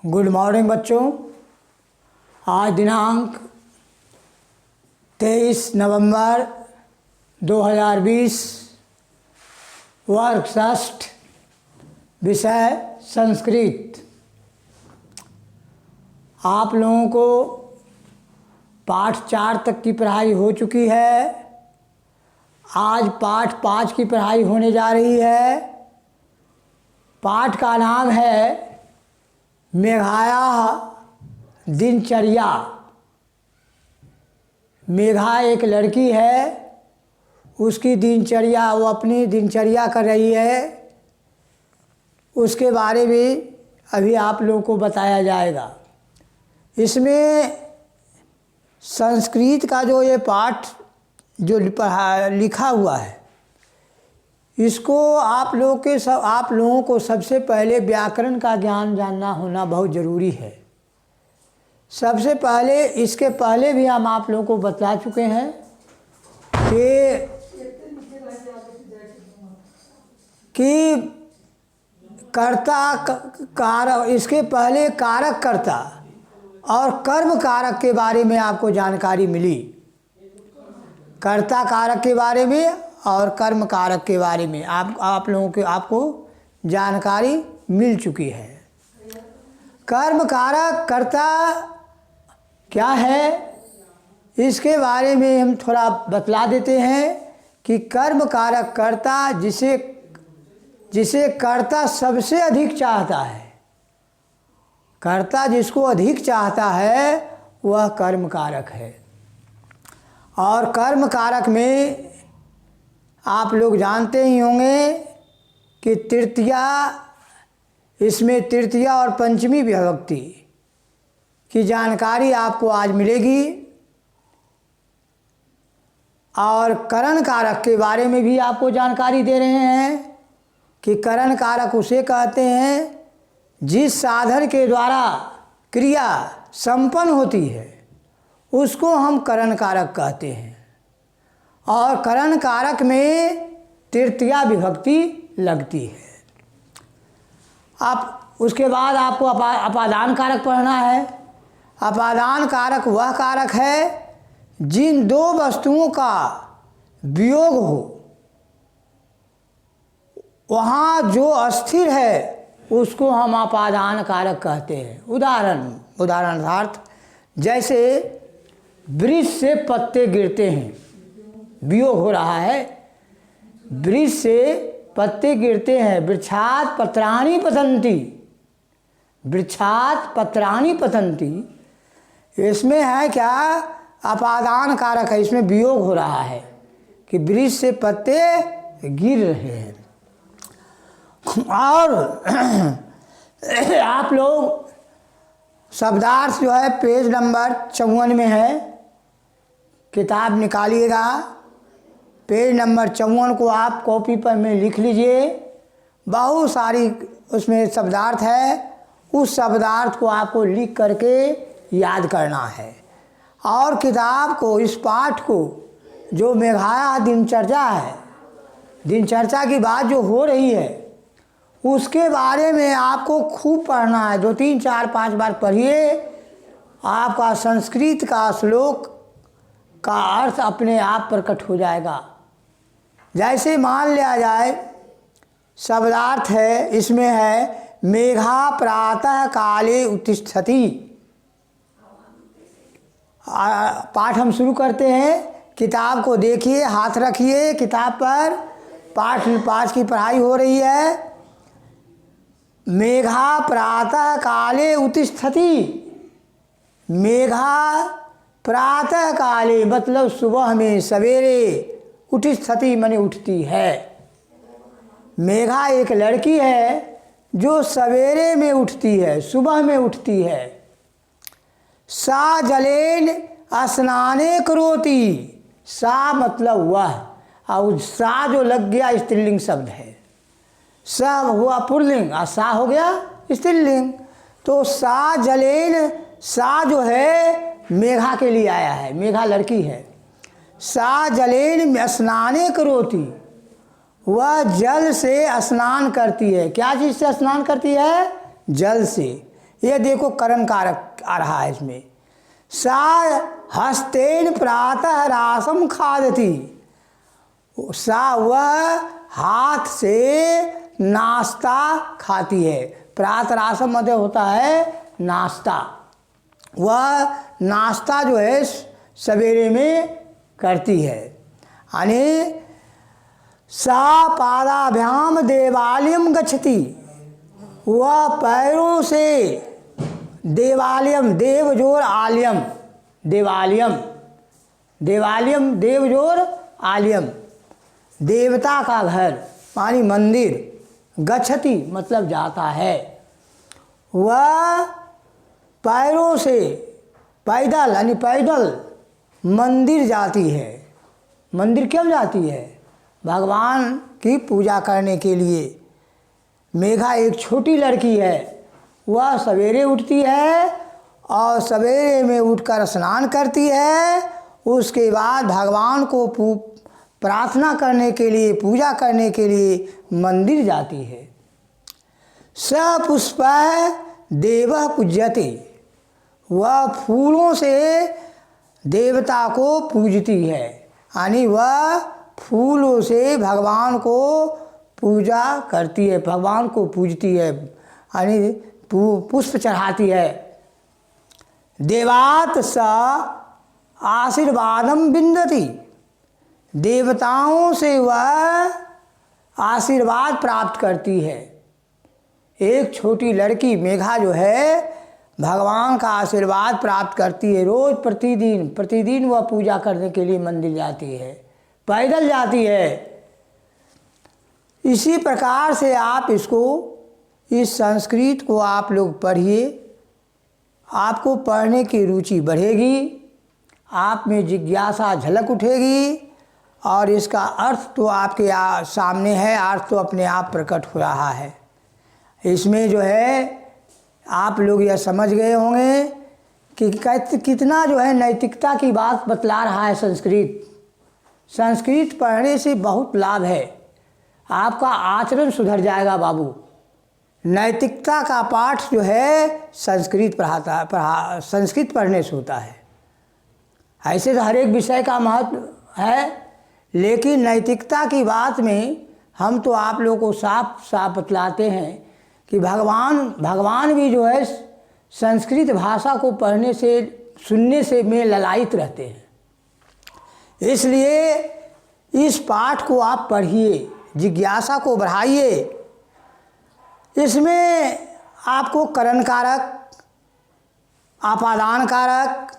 Good morning बच्चों। आज दिनांक 23 नवंबर 2020, वर्ग षष्ठ, विषय संस्कृत। आप लोगों को पाठ 4 तक की पढ़ाई हो चुकी है। आज पाठ 5 की पढ़ाई होने जा रही है। पाठ का नाम है मेघाया दिनचर्या। मेघा एक लड़की है, उसकी दिनचर्या, वो अपनी दिनचर्या कर रही है, उसके बारे में अभी आप लोगों को बताया जाएगा। इसमें संस्कृत का जो ये पाठ जो लिखा हुआ है, इसको आप लोगों को सबसे पहले व्याकरण का ज्ञान जानना होना बहुत ज़रूरी है। सबसे पहले, इसके पहले भी हम आप लोगों को बता चुके हैं कि कर्ता कारक, इसके पहले कारक कर्ता और कर्म कारक के बारे में आपको जानकारी मिली। कर्ता कारक के बारे में और कर्म कारक के बारे में आप लोगों के आपको जानकारी मिल चुकी है। कर्म कारक कर्ता क्या है, इसके बारे में हम थोड़ा बतला देते हैं कि कर्म कारक कर्ता जिसे कर्ता सबसे अधिक चाहता है, कर्ता जिसको अधिक चाहता है वह कर्म कारक है। और कर्म कारक में आप लोग जानते ही होंगे कि तृतीया, इसमें तृतीया और पंचमी विभक्ति की जानकारी आपको आज मिलेगी। और करण कारक के बारे में भी आपको जानकारी दे रहे हैं कि करण कारक उसे कहते हैं जिस साधन के द्वारा क्रिया संपन्न होती है, उसको हम करण कारक कहते हैं। और करण कारक में तृतीया विभक्ति लगती है। आप उसके बाद आपको अपादान कारक पढ़ना है। अपादान कारक वह कारक है जिन दो वस्तुओं का वियोग हो, वहाँ जो अस्थिर है उसको हम अपादान कारक कहते हैं। उदाहरणार्थ जैसे वृक्ष से पत्ते गिरते हैं, वियोग हो रहा है, वृक्ष से पत्ते गिरते हैं। वृक्षात् पत्राणि पतन्ति, वृक्षात् पत्राणि पतन्ति, इसमें है क्या, अपादान कारक है, इसमें वियोग हो रहा है कि वृक्ष से पत्ते गिर रहे हैं। और आप लोग शब्दार्थ जो है पेज नंबर 54 में है, किताब निकालिएगा। पेज नंबर 54 को आप कॉपी पर में लिख लीजिए। बहुत सारी उसमें शब्दार्थ है, उस शब्दार्थ को आपको लिख करके याद करना है। और किताब को, इस पाठ को, जो मेघाया दिनचर्या है, दिनचर्या की बात जो हो रही है, उसके बारे में आपको खूब पढ़ना है। 2, 3, 4, 5 बार पढ़िए, आपका संस्कृत का श्लोक का अर्थ अपने आप प्रकट हो जाएगा। जैसे मान लिया जाए, शब्दार्थ है, इसमें है मेघा प्रातः काले उत्तिष्ठति। पाठ हम शुरू करते हैं। किताब को देखिए, हाथ रखिए किताब पर। पाठ 5 की पढ़ाई हो रही है। मेघा प्रातः काले उत्तिष्ठति। मेघा प्रातः काले मतलब सुबह में, सवेरे। उत्तिष्ठति माने उठती है। मेघा एक लड़की है जो सवेरे में उठती है, सुबह में उठती है। सा जलेन स्नाने करोति। सा मतलब वह, और सा जो लग गया स्त्रीलिंग शब्द है। सा हुआ पुल्लिंग और सा हो गया स्त्रीलिंग। तो सा जलेन, सा जो है मेघा के लिए आया है, मेघा लड़की है। सा जलेन स्नाने करोति, वह जल से स्नान करती है। क्या चीज़ से स्नान करती है? जल से। ये देखो करण कारक आ रहा है इसमें। सा हस्तेन प्रातः रासम खादती, सा वह हाथ से नाश्ता खाती है। प्रातः रासम मतलब होता है नाश्ता। वह नाश्ता जो है सवेरे में करती है। यानी सा पादाभ्याम देवालयम गच्छति, वह पैरों से देवालयम, देवजोर आलयम, देवालयम, देवालयम देवजोर आलयम, देवता का घर मानी मंदिर, गच्छति मतलब जाता है। वह पैरों से पैदल यानी पैदल मंदिर जाती है। मंदिर क्यों जाती है? भगवान की पूजा करने के लिए। मेघा एक छोटी लड़की है, वह सवेरे उठती है और सवेरे में उठकर स्नान करती है, उसके बाद भगवान को प्रार्थना करने के लिए, पूजा करने के लिए मंदिर जाती है। स पुष्प देवः पूज्यते, वह फूलों से देवता को पूजती है। यानी वह फूलों से भगवान को पूजा करती है, भगवान को पूजती है, यानी पुष्प चढ़ाती है। देवात स आशीर्वादम विन्दति, देवताओं से वह आशीर्वाद प्राप्त करती है। एक छोटी लड़की मेघा जो है भगवान का आशीर्वाद प्राप्त करती है। रोज़ प्रतिदिन वह पूजा करने के लिए मंदिर जाती है, पैदल जाती है। इसी प्रकार से आप इसको, इस संस्कृत को आप लोग पढ़िए, आपको पढ़ने की रुचि बढ़ेगी, आप में जिज्ञासा झलक उठेगी और इसका अर्थ तो आपके सामने है, अर्थ तो अपने आप प्रकट हो रहा है। इसमें जो है आप लोग यह समझ गए होंगे कि कितना जो है नैतिकता की बात बतला रहा है संस्कृत। संस्कृत पढ़ने से बहुत लाभ है, आपका आचरण सुधर जाएगा बाबू। नैतिकता का पाठ जो है संस्कृत संस्कृत पढ़ने से होता है। ऐसे तो हर एक विषय का महत्व है, लेकिन नैतिकता की बात में हम तो आप लोगों को साफ साफ बतलाते हैं कि भगवान भी जो है संस्कृत भाषा को पढ़ने से, सुनने से में ललायित रहते हैं। इसलिए इस पाठ को आप पढ़िए, जिज्ञासा को बढ़ाइए। इसमें आपको करण कारक, आपादान कारक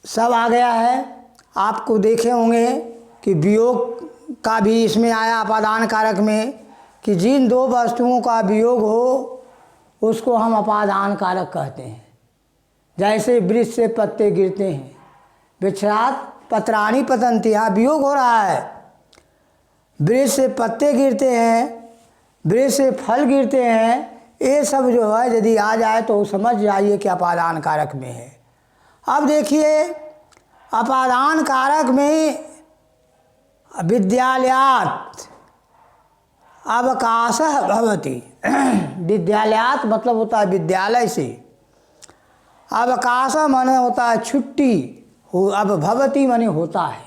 सब आ गया है। आपको देखे होंगे कि वियोग का भी इसमें आया अपादान कारक में, कि जिन दो वस्तुओं का वियोग हो उसको हम अपादान कारक कहते हैं। जैसे वृक्ष से पत्ते गिरते हैं, वृक्षात पत्राणि पतन्ति, यहाँ वियोग हो रहा है। वृक्ष से पत्ते गिरते हैं, वृक्ष से फल गिरते हैं, ये सब जो है यदि आ जाए तो समझ जाइए कि अपादान कारक में है। अब देखिए अपादान कारक में विद्यालयात् अवकाशः भवति, विद्यालयात् मतलब होता है विद्यालय से, अवकाश माने होता है छुट्टी, अब भवति माने होता है।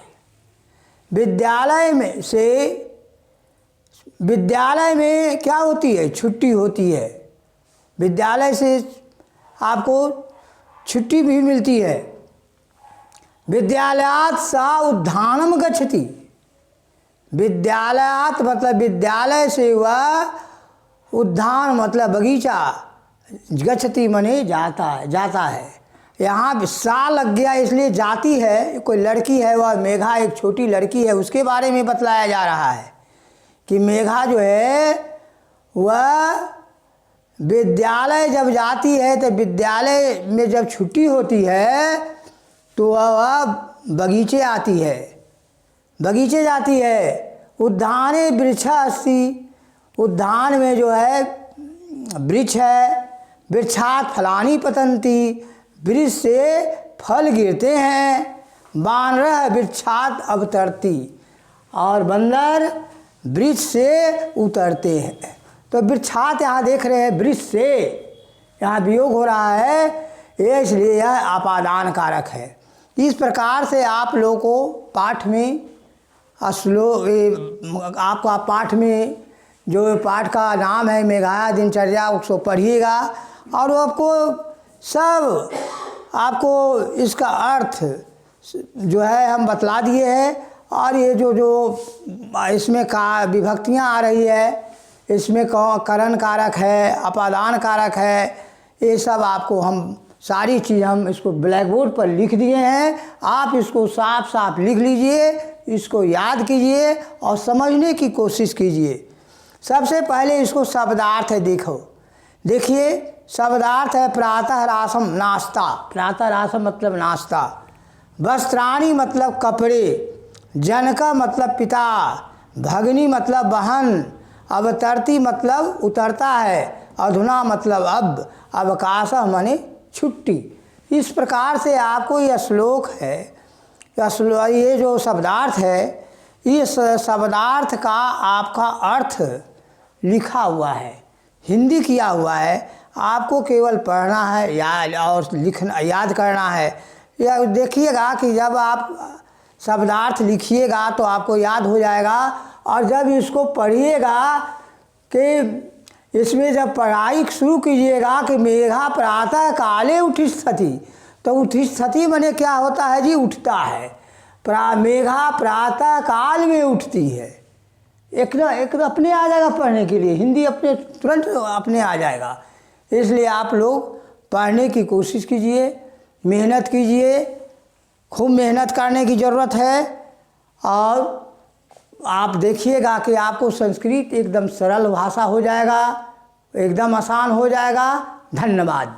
विद्यालय में से, विद्यालय में क्या होती है? छुट्टी होती है। विद्यालय से आपको छुट्टी भी मिलती है। विद्यालयात् सा उद्यानम गच्छति, विद्यालयात् मतलब विद्यालय से वह, उद्यान मतलब बगीचा, गच्छति माने जाता है। यहाँ सा लग गया इसलिए जाती है, कोई लड़की है, वह मेघा एक छोटी लड़की है, उसके बारे में बतलाया जा रहा है कि मेघा जो है वह विद्यालय जब जाती है तो विद्यालय में जब छुट्टी होती है तो वह बगीचे आती है, बगीचे जाती है। उद्याने वृक्षा अस्ति, उद्यान में जो है वृक्ष है। वृक्षात् फलानि पतन्ति, वृक्ष से फल गिरते हैं। बानरः वृक्षात् अवतरति, और बंदर वृक्ष से उतरते हैं। तो वृक्षात् यहाँ देख रहे हैं वृक्ष से, यहाँ वियोग हो रहा है, ये इसलिए यह अपादान कारक है। इस प्रकार से आप लोगों को पाठ में आपका पाठ में जो पाठ का नाम है मेघाया दिनचर्या, उसको पढ़िएगा और वो आपको सब आपको इसका अर्थ जो है हम बतला दिए हैं। और ये जो इसमें का विभक्तियाँ आ रही है, इसमें करण कारक है, अपादान कारक है, ये सब आपको हम सारी चीज़ हम इसको ब्लैक बोर्ड पर लिख दिए हैं। आप इसको साफ साफ लिख लीजिए, इसको याद कीजिए और समझने की कोशिश कीजिए। सबसे पहले इसको शब्दार्थ है, देखिए शब्दार्थ है प्रातः रासम नाश्ता, प्रातः रासम मतलब नाश्ता, वस्त्राणी मतलब कपड़े, जनका मतलब पिता, भगनी मतलब बहन, अवतरती मतलब उतरता है, अधुना मतलब अब, अवकाश माने छुट्टी। इस प्रकार से आपको यह श्लोक है, ये जो शब्दार्थ है, इस शब्दार्थ का आपका अर्थ लिखा हुआ है, हिंदी किया हुआ है। आपको केवल पढ़ना है याद और लिखना, याद करना है। यह देखिएगा कि जब आप शब्दार्थ लिखिएगा तो आपको याद हो जाएगा, और जब इसको पढ़िएगा कि इसमें जब पढ़ाई शुरू कीजिएगा कि मेघा प्रातः काले उठिष्ठति, तो उठिष्ठति माने क्या होता है जी, उठता है। मेघा प्रातः काल में उठती है। एक अपने आ जाएगा पढ़ने के लिए, हिंदी अपने तुरंत अपने आ जाएगा। इसलिए आप लोग पढ़ने की कोशिश कीजिए, मेहनत कीजिए, खूब मेहनत करने की ज़रूरत है। और आप देखिएगा कि आपको संस्कृत एकदम सरल भाषा हो जाएगा, एकदम आसान हो जाएगा। धन्यवाद।